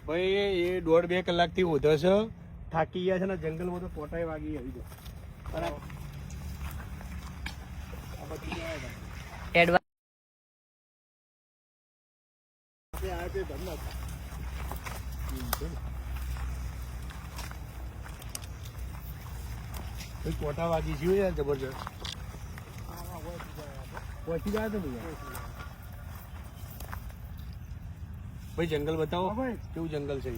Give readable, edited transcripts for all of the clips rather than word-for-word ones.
ભાઈ એ 1.5-2 કલાકથી ઓધો છે, થાકી ગયા છે ને જંગલમાં તો કોટાઈ વાગી આવી છે. કોટા વાગી છે યાર જબરજસ્ત. પહોંચી જાય તો ભાઈ જંગલ બતાવો કેવું જંગલ છે.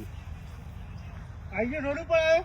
આવી ગયો રોડ ઉપર આવ્યો.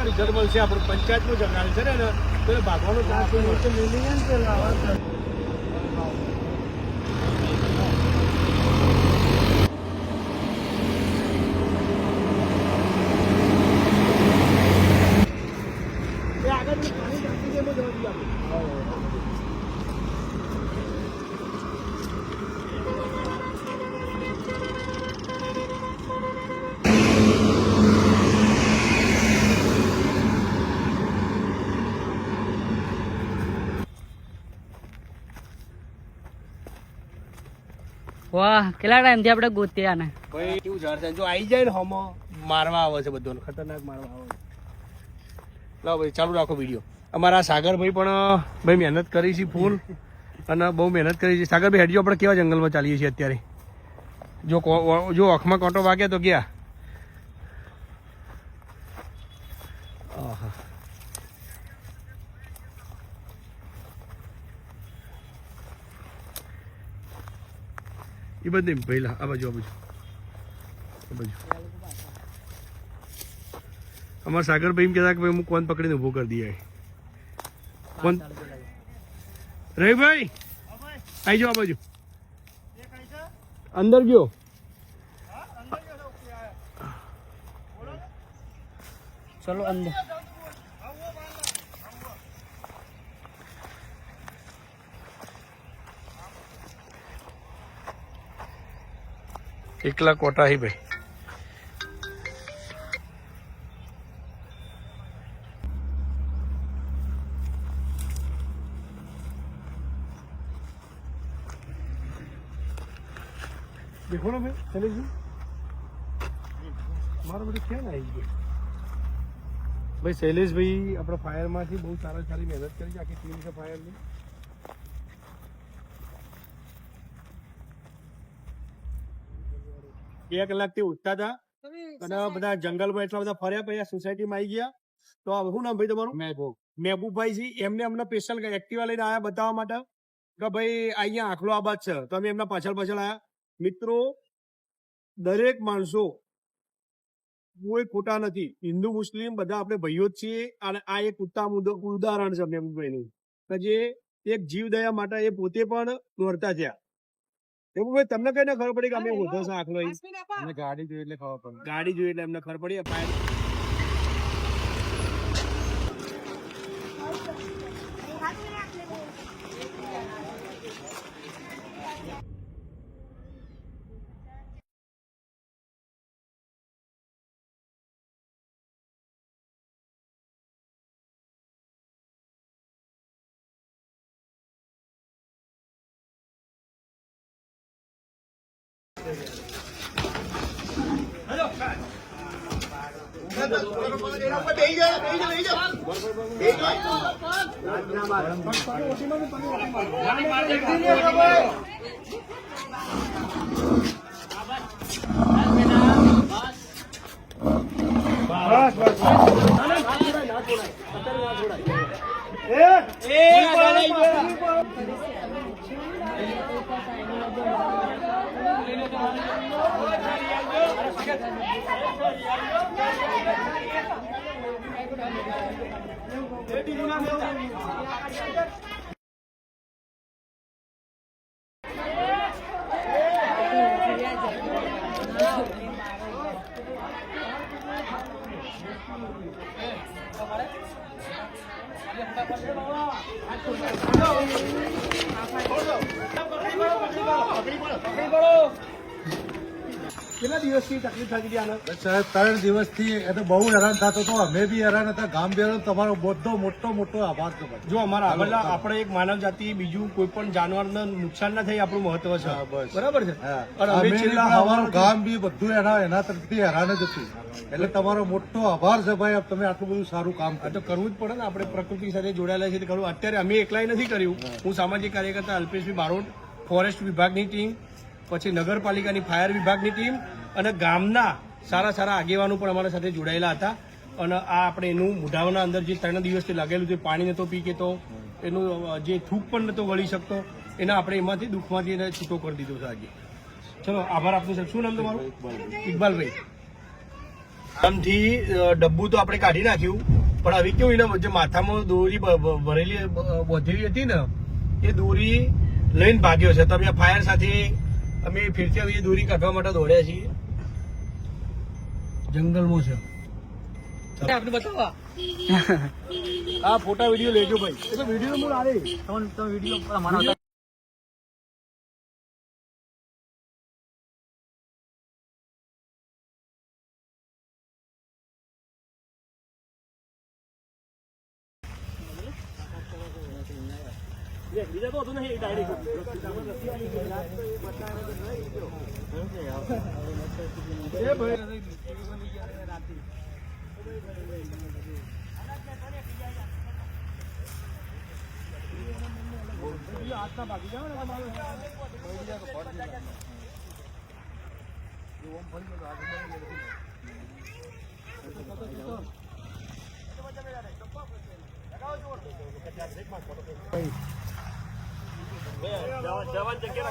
રિઝલ્ટ મળશે. આપણું પંચાયતનું જંગલ છે ને તો ભાગવાનો ચાન્સ વાહ, કેટલા ટાઈમથી આપણે ગોત્યા ને. ભાઈ કેવું ઝાડ છે, જો આવી જાય ને હમો મારવા આવે છે, બધો ખતરનાક મારવા આવે છે. લાવો ભાઈ ચાલુ રાખો વિડીયો. અમારા સાગરભાઈ પણ ભાઈ મહેનત કરી છે ફૂલ, અને બહુ મહેનત કરી છે. સાગરભાઈ હેડજો, આપણે કેવા જંગલમાં ચાલીએ છીએ અત્યારે. જો આંખમાં કાંટો વાગે તો ગયા. એ બધી પહેલા આ બાજુ અમારા સાગરભાઈ એમ કહેતા કે ભાઈ હું કોણ પકડીને ઊભો કરી દઈએ. કોણ રવિભાઈ આવી જાઓ આ બાજુ. અંદર ગયો. ચલો અંદર. એકલા કોટા હી ભાઈ. देखो ना भाई चले जी મારો બધું ક્યાં આવી ગયો. ભાઈ શૈલેષભાઈ આપણા ફાયરમાંથી બહુ સારી મહેનત કરી છે. આખી ટીમ છે ફાયરની. 2 કલાકથી ઉઠતા હતા અને બધા જંગલમાં એટલા બધા ફર્યા. પછી સોસાયટીમાં આવી ગયા. તો શું નામ ભાઈ તમારું? મહેબૂબભાઈ છે. એમને અમને સ્પેશિયલ એક્ટિવા લઈને આવ્યા બતાવવા માટે કે ભાઈ અહીંયા આખલો આબાદ છે. તો અમે એમના પાછળ આવ્યા. મિત્રો, દરેક માણસો કોઈ ખોટા નથી. હિન્દુ મુસ્લિમ બધા આપણે ભાઈઓ જ છીએ. અને આ એક ઉત્તમ ઉદાહરણ છે મહેબૂબભાઈનું, કે જે એક જીવદયા માટે એ પોતે પણ દોડતા થયા. ભાઈ તમને કઈ ખબર પડી કે અમે ઓછો છે આખલો? ગાડી જોઈ એટલે ખબર પડી. ગાડી જોઈ એટલે એમને ખબર પડી. કેટલા દિવસથી તકલીફ થતી હતી આને? સાહેબ 3 દિવસથી એ તો બહુ હેરાન થતો હતો, અમે બી હેરાન હતા, ગામ બી હેરાન. તમારો બધો મોટો આભાર છે ભાઈ. જો અમારા આગળના આપણે એક માનવ જાતિ બીજું કોઈ પણ જાનવરને નુકસાન ના થાય આપણું મહત્વ છે. હા, બસ. બરાબર છે. હા. અને અમે અમે છેલ્લા અમારું ગામ બી બધું એના તરફથી હેરાન જ હતું. એટલે તમારો મોટો આભાર છે ભાઈ, તમે આટલું બધું સારું કામ આ કર્યું. તો કરવું જ પડે ને, આપણે પ્રકૃતિ સાથે જોડાયેલા છે. કરવું અત્યારે અમે એકલાય નથી કર્યું. હું સામાજિક કાર્યકર્તા અલ્પેશભાઈ બારોટ, ફોરેસ્ટ વિભાગની ટીમ, પછી નગરપાલિકાની ફાયર વિભાગની ટીમ અને ગામના સારા આગેવાનો પણ અમારા સાથે જોડાયેલા હતા. અને આ આપણે એનું મોઢાના અંદર જે 3 દિવસથી લાગેલું છે, પાણી નતો પી કેતો, એનું જે થૂક પણ નતો વળી શકતો, એને આપણે એમાંથી દુઃખમાંથી એને છૂટો કરી દીધો છે આજે. ચલો, આભાર આપનું સાહેબ. શું નામ તમારું? ઇકબાલભાઈ. આમથી ડબ્બુ તો આપણે કાઢી નાખ્યું, પણ હવે કેવું એના જે માથામાં દોરી ભરેલી બોધેલી હતી ને, એ દોરી લઈને ભાગ્યો છે. તમે ફાયર સાથે અમે ફેરથી આવી દોરી કાઢવા માટે દોડ્યા છીએ. જંગલમાં છે. આપણે બતાવવા આ ફોટા વિડીયો લેજો ભાઈ. એ તો વિડીયો મૂળ આવે તમે વિડીયો બીજા તો હતું નહીં ડાયરેક્ટ. હાથના ભાગી જાવ ને તમારું જવાન જગ્યા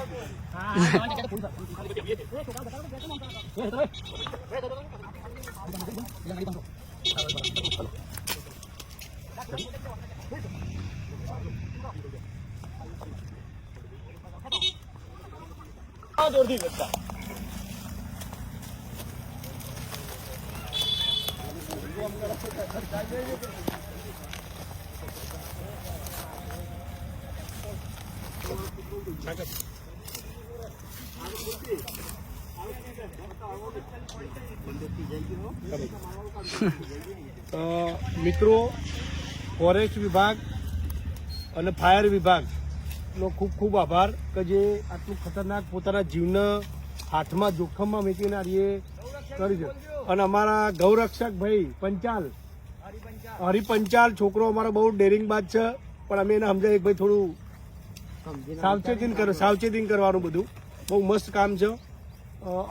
દોરથી વધતા મિત્રો, ફોરેસ્ટ વિભાગ અને ફાયર વિભાગનો ખૂબ આભાર કે જે આટલું ખતરનાક પોતાના જીવને હાથમાં જોખમમાં મૂકીને આ એ કરી છે. અને અમારા ગૌરક્ષક ભાઈ પંચાલ, હરિપંચાલ છોકરો અમારો બહુ ડેરિંગબાજ છે, પણ અમે એને સમજાય ભાઈ થોડું સાવચેતી કરવાનું બધું બહુ મસ્ત કામ છે.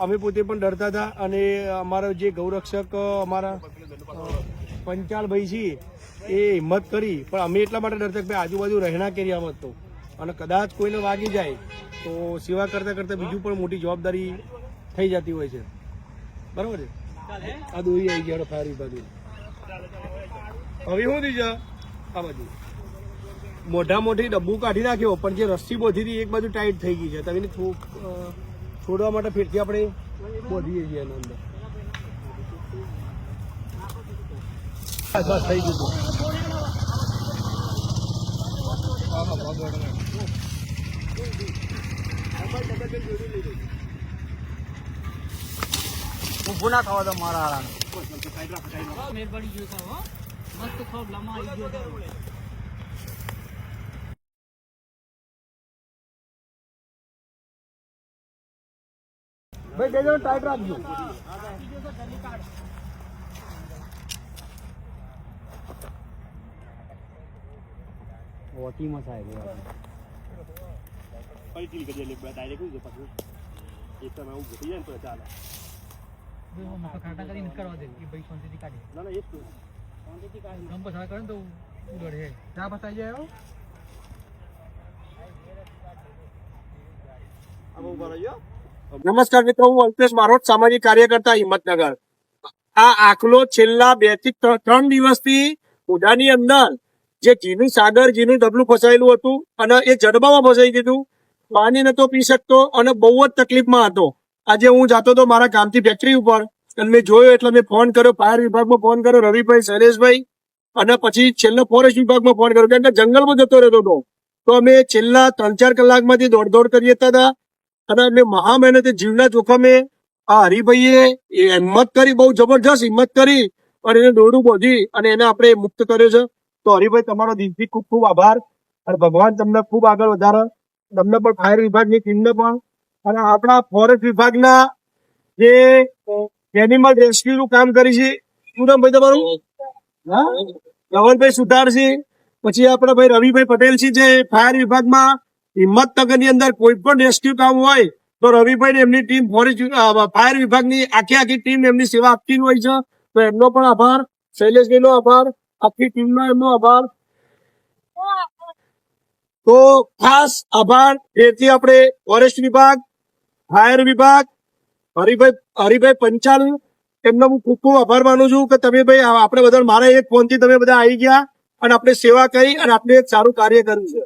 અમે પોતે પણ ડરતા હતા અને અમારા જે ગૌરક્ષક અમારા પંચાલભાઈ છે એ હિંમત કરી, પણ અમે એટલા માટે ડરતા કે ભાઈ આજુબાજુ રહેણાંક એરિયામાં હતો અને કદાચ કોઈને વાગી જાય તો સેવા કરતા કરતા બીજું પણ મોટી જવાબદારી થઈ જતી હોય છે. બરાબર છે. આ દોરી આવી ગયા ફાયર વિભાગ. હવે શું થઈ છે? આ બાજુ મોટી ડબ્બુ કાઢી નાખ્યો, પણ જે રસ્સી બોધી હતી એક બાજુ ટાઈટ થઈ ગઈ છે. તમે છોડવા માટે ફેરથી આપણે બોધીએ છીએ એના અંદર. બસ થઈ ગયું. ઊભું ના થવા દો મારા હારાને. મેર પડી ગયો છે હો. મસ્ત ખોબ લાંબા આવી ગયો છે. ભાઈ બે જણ ટાઈટ રાખજો. ઓટીમાં સાહેબ ફરીથી કરી લે ડાયરેક્ટ ઉઈ પાછું એક તમે આવું થઈ જાય ને તો ચાલે ખાટા કરીને કરવા દે કે ભાઈ શાંતિથી કાઢી ના ના એ જ કહું. શાંતિથી કાઢી નંબર સારા કરે ને તો ઉડે હે ચા બતાઈ જાય નમસ્કાર મિત્રો, હું અલ્પેશ મારોટ, સામાજિક કાર્યકર્તા, હિંમતનગર. આ આખલો છેલ્લા 2 થી 3 દિવસથી ઉડાની અંદર જે જીનું સાગર જીનું ડબલું ફસાયેલું હતું અને એ જડબામાં ફસાઈ દીધું. પાણી નતો પી શકતો અને બહુ જ તકલીફમાં હતો. આજે હું જાતો હતો મારા ગામથી ફેક્ટરી ઉપર અને મેં જોયો એટલે મેં ફોન કર્યો, ફાયર વિભાગમાં ફોન કર્યો, રવિભાઈ, શૈલેષભાઈ, અને પછી છેલ્લો ફોરેસ્ટ વિભાગમાં ફોન કર્યો, કારણ કે જંગલમાં જતો રહેતો હતો. તો અમે છેલ્લા 3-4 કલાકમાંથી દોડ કરી હતા અને અમે મહા મહેનતે જીવના જોખમે આ હરિભાઈએ હિંમત કરી, બહુ જબરજસ્ત હિંમત કરી અને એને દોરડું બોધી અને એને આપણે મુક્ત કર્યો છે. તો હરિભાઈ, તમારો દિલથી ખૂબ ખૂબ આભાર અને ભગવાન તમને ખૂબ આગળ વધારે, તમને પણ, ફાયર વિભાગની ટીમને પણ, અને આપણા ફોરેસ્ટ વિભાગના જે એનિમલ રેસ્ક્યુનું કામ કરી છે. શું નામ ભાઈ તમારું? રવનભાઈ સુથારસિંહ. પછી આપણા ભાઈ રવિભાઈ પટેલસિંહ, જે ફાયર વિભાગમાં હિંમતનગરની અંદર કોઈ પણ રેસ્ક્યુ કામ હોય તો રવિભાઈ ને એમની ટીમ, ફોરેસ્ટ ફાયર વિભાગની આખી ટીમ એમની સેવા આપતી હોય છે. તો એમનો પણ આભાર, શૈલેષભાઈ નો આભાર, આખી ટીમનો એમનો આભાર. તો ખાસ આભાર એથી આપણે ફોરેસ્ટ વિભાગ, ફાયર વિભાગ, હરિભાઈ પંચાલ, એમનો હું ખૂબ ખૂબ આભાર માનું છું કે તમે ભાઈ આપણે બધા મારા એક ફોન થી તમે બધા આવી ગયા અને આપણે સેવા કરી અને આપણે એક સારું કાર્ય કર્યું છે.